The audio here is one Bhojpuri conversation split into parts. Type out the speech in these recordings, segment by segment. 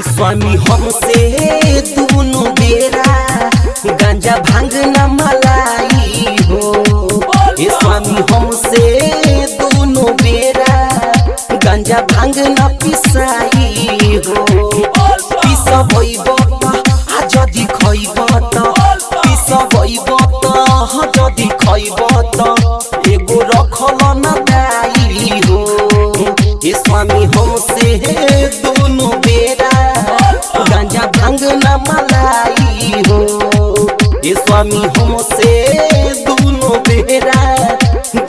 स्वामी हमसे दोनों बेरा गांजा भांग न मलाई हो। स्वामी हमसे दोनों बेरा गांजा भांग न पिसाई हो। पिसबैब त जदि खैब त पिसबैब त जदि खैब त एगो रखल न दाई हो। स्वामी हमसे दोनों बेरा गांजा भांग न मलाई हो। स्वामी हमसे दोनों बेरा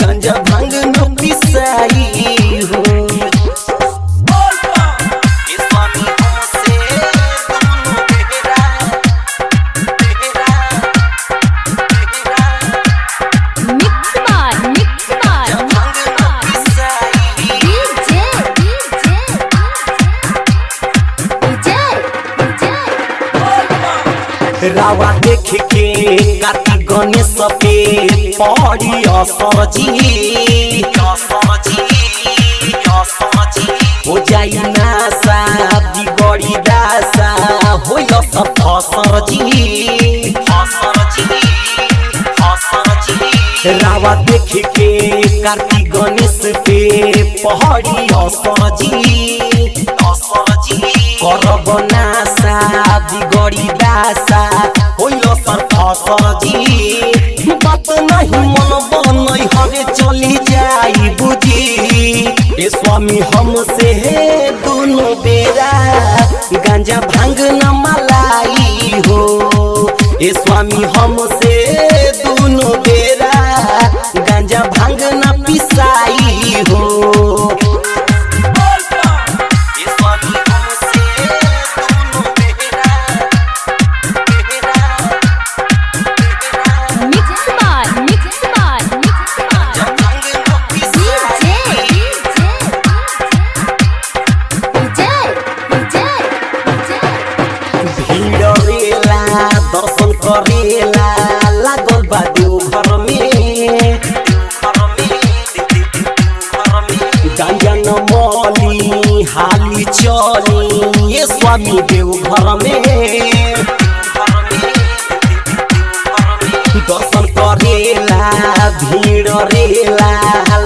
गांजा भांग न पिसाई हो। स्वामी हमसे दोनों बेरा रावा देख के कार्तिक गणेश पे पड़ी असर जी हो जाई नासा बिगड़ी दासा हो सब असर जी। रावा देख के कार्तिक गणेश पे पड़ी असर जी करब नासा बिगड़ी दासा होइल सर फसल जी। बात नहीं मन बनई हरे चली जाई बुझी। स्वामी हमसे दोनों बेरा गांजा भांग न मलाई हो। स्वामी हमसे दोनों बेरा गांजा भांग न पिसाई हो। दर्शन करेला लागल बा देव घर में गांजा न मली हाली चली। स्वामी देव घर में दर्शन करेला भीड़ रेला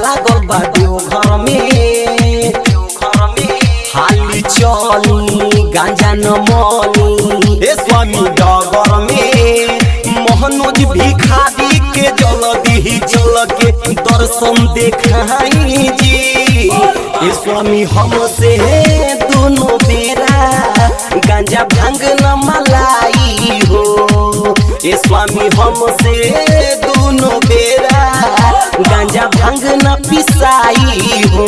लागल बा देव घर में हाली चली गांजा न मली। स्वामी डगर में मोहनोज भिखारी के जल्दी चल के दर्शन देखाई जी। स्वामी हमसे दोनों बेरा गांजा भांग न मलाई हो। स्वामी हमसे दोनों बेरा गांजा भांग न पिसाई हो।